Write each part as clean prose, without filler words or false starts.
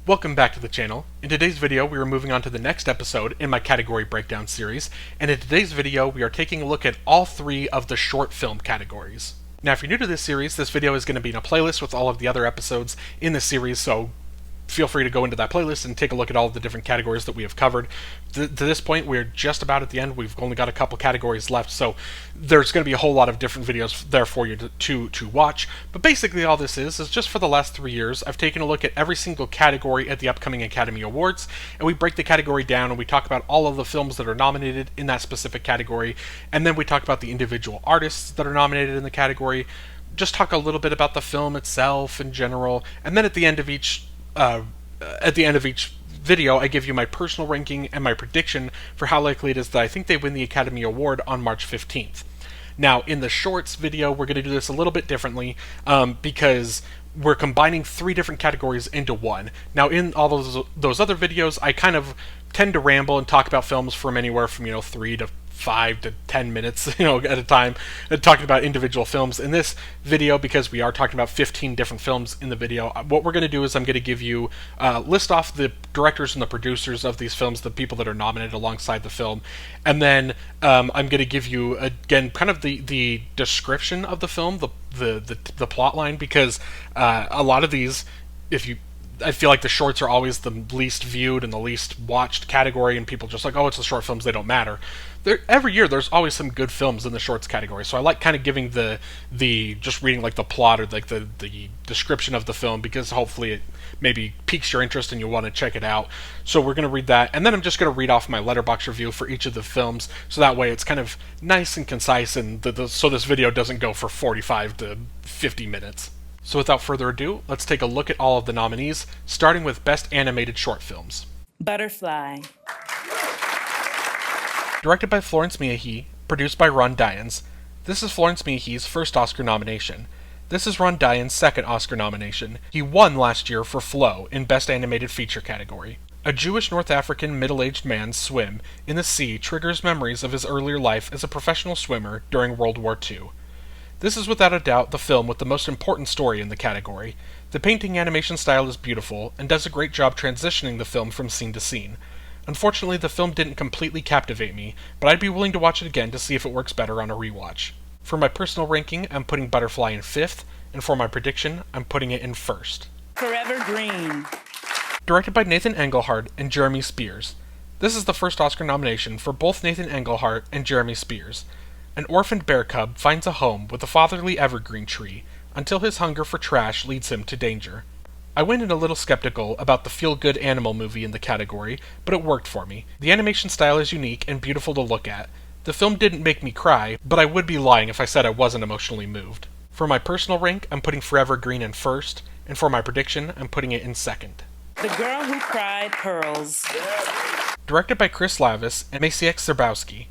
Welcome back to the channel. In today's video, we are moving on to the next episode in my category breakdown series, and in today's video, we are taking a look at all three of the short film categories. Now, if you're new to this series, this video is going to be in a playlist with all of the other episodes in the series, so feel free to go into that playlist and take a look at all of the different categories that we have covered. To this point, we're just about at the end. We've only got a couple categories left, so there's going to be a whole lot of different videos there for you to watch. But basically all this is just for the last 3 years, I've taken a look at every single category at the upcoming Academy Awards, and we break the category down and we talk about all of the films that are nominated in that specific category, and then we talk about the individual artists that are nominated in the category, just talk a little bit about the film itself in general, and then at the end of each video, I give you my personal ranking and my prediction for how likely it is that I think they win the Academy Award on March 15th. Now, in the shorts video, we're going to do this a little bit differently because we're combining 3 different categories into one. Now, in all those other videos, I kind of tend to ramble and talk about films from anywhere from 3 to 5 to 10 minutes, at a time, talking about individual films. In this video, because we are talking about 15 different films in the video, what we're going to do is I'm going to give you list off the directors and the producers of these films, the people that are nominated alongside the film, and then I'm going to give you again kind of the description of the film, the plot line, because a lot of these, I feel like the shorts are always the least viewed and the least watched category, and people just like, oh, it's the short films, they don't matter. Every year, there's always some good films in the shorts category, so I like kind of giving the just reading like the plot or like the description of the film, because hopefully it maybe piques your interest and you'll want to check it out. So we're going to read that, and then I'm just going to read off my Letterboxd review for each of the films, so that way it's kind of nice and concise, and so this video doesn't go for 45 to 50 minutes. So without further ado, let's take a look at all of the nominees, starting with Best Animated Short Films. Butterfly. Directed by Florence Miyake, produced by Ron Dayans. This is Florence Miyake's first Oscar nomination. This is Ron Dayans' second Oscar nomination. He won last year for Flow in Best Animated Feature category. A Jewish North African middle-aged man's swim in the sea triggers memories of his earlier life as a professional swimmer during World War II. This is without a doubt the film with the most important story in the category. The painting animation style is beautiful and does a great job transitioning the film from scene to scene. Unfortunately, the film didn't completely captivate me, but I'd be willing to watch it again to see if it works better on a rewatch. For my personal ranking, I'm putting Butterfly in 5th, and for my prediction, I'm putting it in 1st. Forever Green. Directed by Nathan Engelhart and Jeremy Spears. This is the first Oscar nomination for both Nathan Engelhart and Jeremy Spears. An orphaned bear cub finds a home with a fatherly evergreen tree, until his hunger for trash leads him to danger. I went in a little skeptical about the feel-good animal movie in the category, but it worked for me. The animation style is unique and beautiful to look at. The film didn't make me cry, but I would be lying if I said I wasn't emotionally moved. For my personal rank, I'm putting Forever Green in 1st, and for my prediction, I'm putting it in 2nd. The Girl Who Cried Pearls. Directed by Chris Lavis and Maciek Szczerbiałski.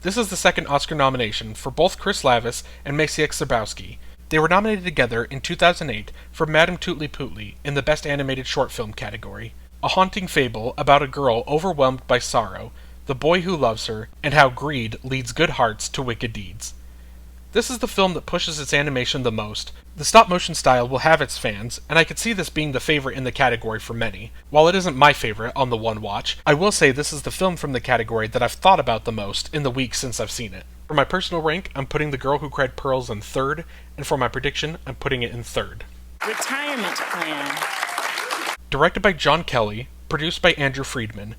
This is the second Oscar nomination for both Chris Lavis and Maciek Szczerbiałski. They were nominated together in 2008 for Madame Tootly Pootly in the Best Animated Short Film category. A haunting fable about a girl overwhelmed by sorrow, the boy who loves her, and how greed leads good hearts to wicked deeds. This is the film that pushes its animation the most. The stop-motion style will have its fans, and I could see this being the favorite in the category for many. While it isn't my favorite on the one watch, I will say this is the film from the category that I've thought about the most in the week since I've seen it. For my personal rank, I'm putting The Girl Who Cried Pearls in 3rd, and for my prediction, I'm putting it in 3rd. Retirement Plan. Directed by John Kelly, produced by Andrew Friedman.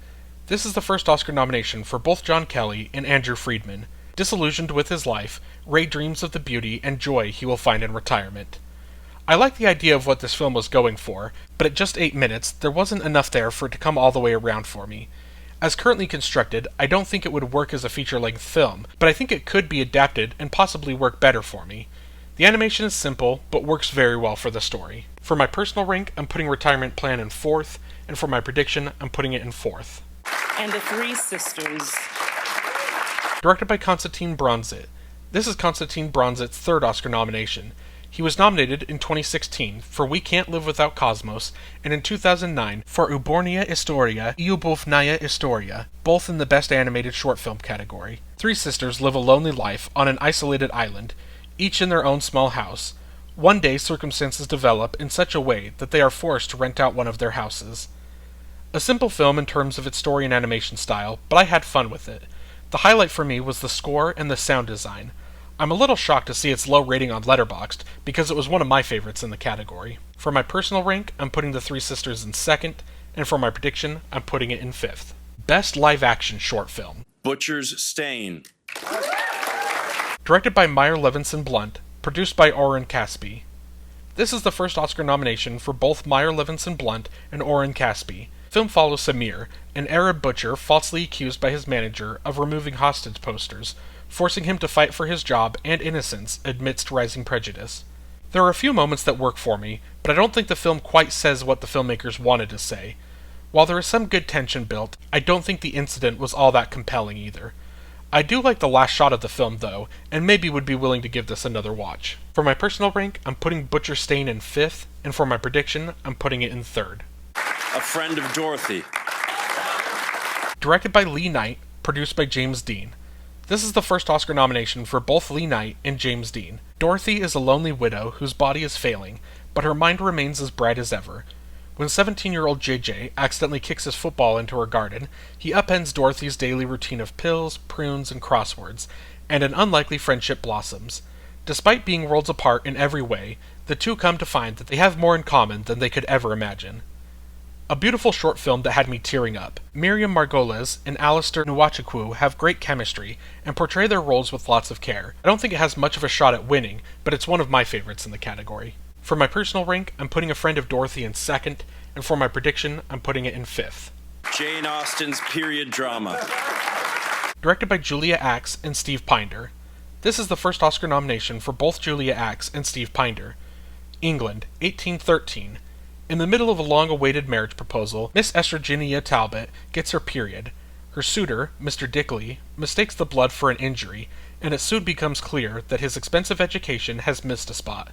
This is the first Oscar nomination for both John Kelly and Andrew Friedman. Disillusioned with his life, Ray dreams of the beauty and joy he will find in retirement. I like the idea of what this film was going for, but at just 8 minutes, there wasn't enough there for it to come all the way around for me. As currently constructed, I don't think it would work as a feature-length film, but I think it could be adapted and possibly work better for me. The animation is simple, but works very well for the story. For my personal rank, I'm putting Retirement Plan in 4th, and for my prediction, I'm putting it in 4th. And the Three Sisters. Directed by Konstantin Bronzit. This is Konstantin Bronzit's 3rd Oscar nomination. He was nominated in 2016 for We Can't Live Without Cosmos, and in 2009 for Ubornia Istoria I Ubovnaya Istoria, both in the Best Animated Short Film category. 3 sisters live a lonely life on an isolated island, each in their own small house. One day, circumstances develop in such a way that they are forced to rent out one of their houses. A simple film in terms of its story and animation style, but I had fun with it. The highlight for me was the score and the sound design. I'm a little shocked to see its low rating on Letterboxd, because it was one of my favorites in the category. For my personal rank, I'm putting The Three Sisters in second, and for my prediction, I'm putting it in fifth. Best Live Action Short Film. Butcher's Stain. Directed by Meyer Levinson Blunt, produced by Oren Caspi. This is the first Oscar nomination for both Meyer Levinson Blunt and Oren Caspi. The film follows Samir, an Arab butcher falsely accused by his manager of removing hostage posters, forcing him to fight for his job and innocence amidst rising prejudice. There are a few moments that work for me, but I don't think the film quite says what the filmmakers wanted to say. While there is some good tension built, I don't think the incident was all that compelling either. I do like the last shot of the film, though, and maybe would be willing to give this another watch. For my personal rank, I'm putting Butcher's Stain in fifth, and for my prediction, I'm putting it in third. A Friend of Dorothy. Directed by Lee Knight, produced by James Dean. This is the first Oscar nomination for both Lee Knight and James Dean. Dorothy is a lonely widow whose body is failing, but her mind remains as bright as ever. When 17-year-old JJ accidentally kicks his football into her garden, he upends Dorothy's daily routine of pills, prunes, and crosswords, and an unlikely friendship blossoms. Despite being worlds apart in every way, the two come to find that they have more in common than they could ever imagine. A beautiful short film that had me tearing up. Miriam Margolyes and Alistair Nwachukwu have great chemistry and portray their roles with lots of care. I don't think it has much of a shot at winning, but it's one of my favorites in the category. For my personal rank, I'm putting A Friend of Dorothy in second, and for my prediction, I'm putting it in fifth. Jane Austen's period drama. Directed by Julia Axe and Steve Pinder. This is the first Oscar nomination for both Julia Axe and Steve Pinder. England, 1813. In the middle of a long-awaited marriage proposal, Miss Estrogenia Talbot gets her period. Her suitor, Mr. Dickley, mistakes the blood for an injury, and it soon becomes clear that his expensive education has missed a spot.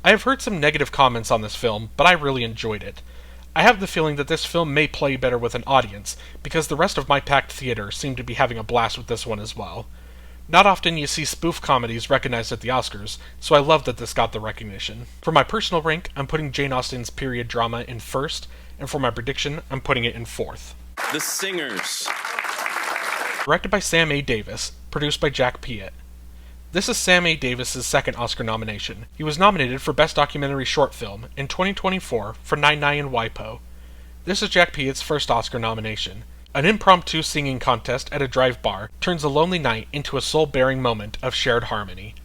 I have heard some negative comments on this film, but I really enjoyed it. I have the feeling that this film may play better with an audience, because the rest of my packed theater seemed to be having a blast with this one as well. Not often you see spoof comedies recognized at the Oscars, so I love that this got the recognition. For my personal rank, I'm putting Jane Austen's period drama in first, and for my prediction, I'm putting it in fourth. The Singers. Directed by Sam A. Davis, produced by Jack Piet. This is Sam A. Davis's second Oscar nomination. He was nominated for Best Documentary Short Film in 2024 for Nine Nine and WIPO. This is Jack Piet's first Oscar nomination. An impromptu singing contest at a dive bar turns a lonely night into a soul-bearing moment of shared harmony.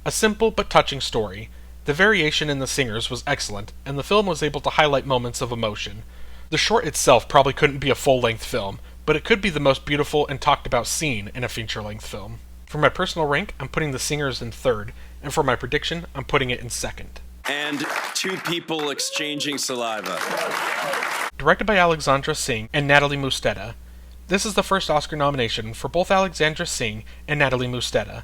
A simple but touching story. The variation in the singers was excellent, and the film was able to highlight moments of emotion. The short itself probably couldn't be a full-length film, but it could be the most beautiful and talked about scene in a feature-length film. For my personal rank, I'm putting The Singers in third, and for my prediction, I'm putting it in second. And Two People Exchanging Saliva. Directed by Alexandra Singh and Natalie Musteda. This is the first Oscar nomination for both Alexandra Singh and Natalie Musteda.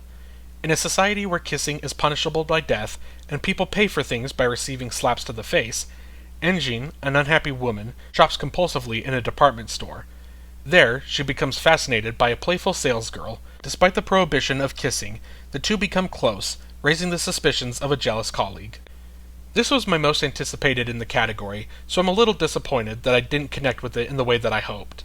In a society where kissing is punishable by death and people pay for things by receiving slaps to the face, Engin, an unhappy woman, shops compulsively in a department store. There, she becomes fascinated by a playful salesgirl. Despite the prohibition of kissing, the two become close, raising the suspicions of a jealous colleague. This was my most anticipated in the category, so I'm a little disappointed that I didn't connect with it in the way that I hoped.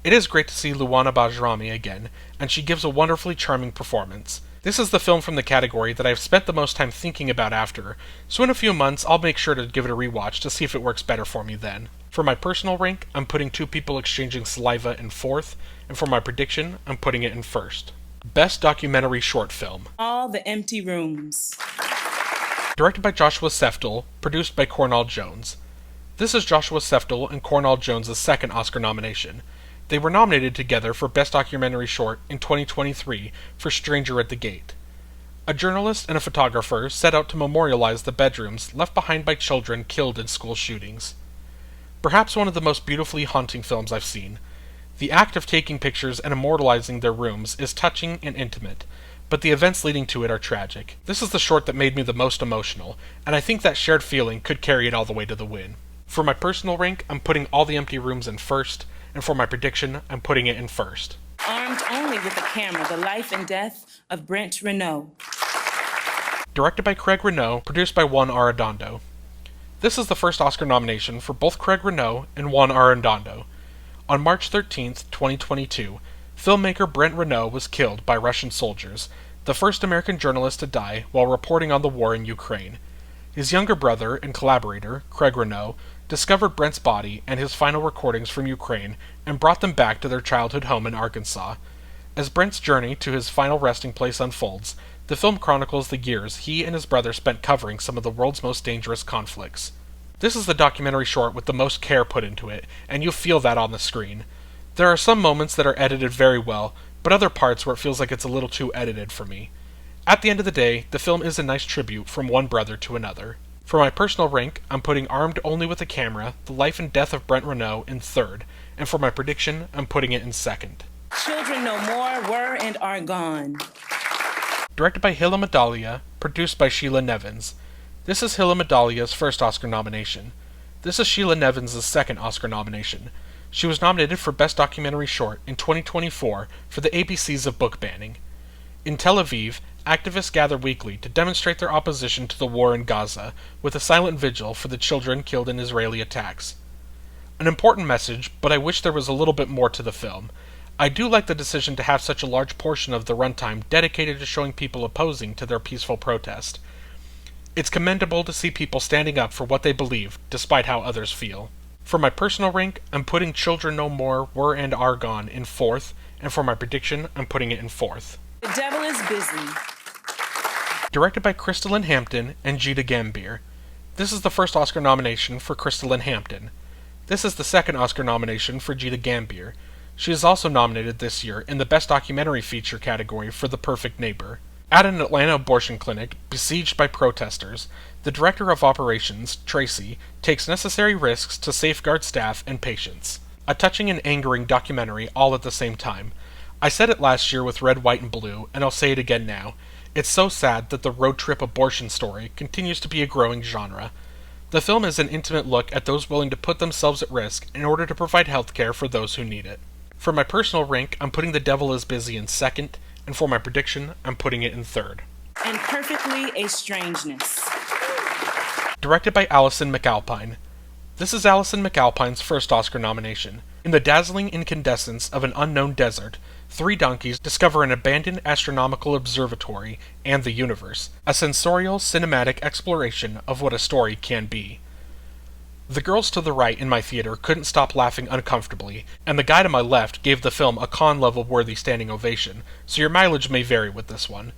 It is great to see Luana Bajrami again, and she gives a wonderfully charming performance. This is the film from the category that I've spent the most time thinking about after, so in a few months I'll make sure to give it a rewatch to see if it works better for me then. For my personal rank, I'm putting Two People Exchanging Saliva in fourth, and for my prediction, I'm putting it in first. Best Documentary Short Film. All the Empty Rooms. Directed by Joshua Seftel, produced by Cornell Jones. This is Joshua Seftel and Cornell Jones' second Oscar nomination. They were nominated together for Best Documentary Short in 2023 for Stranger at the Gate. A journalist and a photographer set out to memorialize the bedrooms left behind by children killed in school shootings. Perhaps one of the most beautifully haunting films I've seen. The act of taking pictures and immortalizing their rooms is touching and intimate, but the events leading to it are tragic. This is the short that made me the most emotional, and I think that shared feeling could carry it all the way to the win. For my personal rank, I'm putting All the Empty Rooms in first, and for my prediction, I'm putting it in first. Armed only with a camera, the life and death of Brent Renault. Directed by Craig Renault, produced by Juan Arredondo. This is the first Oscar nomination for both Craig Renault and Juan Arredondo. On March 13, 2022, filmmaker Brent Renault was killed by Russian soldiers, the first American journalist to die while reporting on the war in Ukraine. His younger brother and collaborator, Craig Renault, discovered Brent's body and his final recordings from Ukraine and brought them back to their childhood home in Arkansas. As Brent's journey to his final resting place unfolds, the film chronicles the years he and his brother spent covering some of the world's most dangerous conflicts. This is the documentary short with the most care put into it, and you'll feel that on the screen. There are some moments that are edited very well, but other parts where it feels like it's a little too edited for me. At the end of the day, the film is a nice tribute from one brother to another. For my personal rank, I'm putting Armed Only with a Camera, The Life and Death of Brent Renault in third, and for my prediction, I'm putting it in second. Children No More, Were and Are Gone. Directed by Hila Medalia, produced by Sheila Nevins. This is Hila Medalia's first Oscar nomination. This is Sheila Nevins' second Oscar nomination. She was nominated for Best Documentary Short in 2024 for the ABCs of book banning. In Tel Aviv, activists gather weekly to demonstrate their opposition to the war in Gaza, with a silent vigil for the children killed in Israeli attacks. An important message, but I wish there was a little bit more to the film. I do like the decision to have such a large portion of the runtime dedicated to showing people opposing to their peaceful protest. It's commendable to see people standing up for what they believe, despite how others feel. For my personal rank, I'm putting Children No More, Were and Are Gone in fourth, and for my prediction, I'm putting it in fourth. The Devil is Busy. Directed by Crystalline Hampton and Gita Gambhir. This is the first Oscar nomination for Crystalline Hampton. This is the second Oscar nomination for Gita Gambhir. She is also nominated this year in the Best Documentary Feature category for The Perfect Neighbor. At an Atlanta abortion clinic besieged by protesters, the director of operations, Tracy, takes necessary risks to safeguard staff and patients. A touching and angering documentary all at the same time. I said it last year with Red, White, and Blue, and I'll say it again now. It's so sad that the road trip abortion story continues to be a growing genre. The film is an intimate look at those willing to put themselves at risk in order to provide healthcare for those who need it. For my personal rank, I'm putting The Devil is Busy in second, and for my prediction, I'm putting it in third. And Perfectly a Strangeness. Directed by Alison McAlpine. This is Alison McAlpine's first Oscar nomination. In the dazzling incandescence of an unknown desert, three donkeys discover an abandoned astronomical observatory and the universe, a sensorial cinematic exploration of what a story can be. The girls to the right in my theater couldn't stop laughing uncomfortably, and the guy to my left gave the film a con-level worthy standing ovation, so your mileage may vary with this one.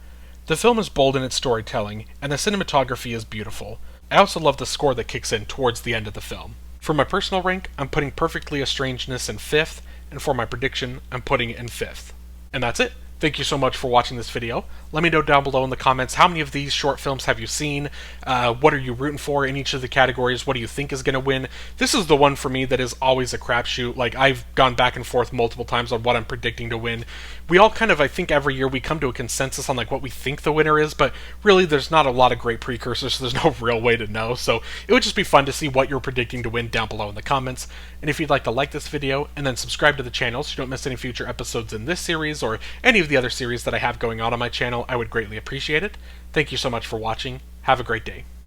The film is bold in its storytelling, and the cinematography is beautiful. I also love the score that kicks in towards the end of the film. For my personal rank, I'm putting Perfectly a Strangeness in fifth, and for my prediction, I'm putting it in fifth. And that's it. Thank you so much for watching this video. Let me know down below in the comments how many of these short films have you seen, what are you rooting for in each of the categories, what do you think is going to win. This is the one for me that is always a crapshoot. Like, I've gone back and forth multiple times on what I'm predicting to win. We all kind of, I think every year we come to a consensus on like what we think the winner is, but really there's not a lot of great precursors, so there's no real way to know. So it would just be fun to see what you're predicting to win down below in the comments. And if you'd like to like this video and then subscribe to the channel so you don't miss any future episodes in this series or any of the other series that I have going on my channel, I would greatly appreciate it. Thank you so much for watching. Have a great day.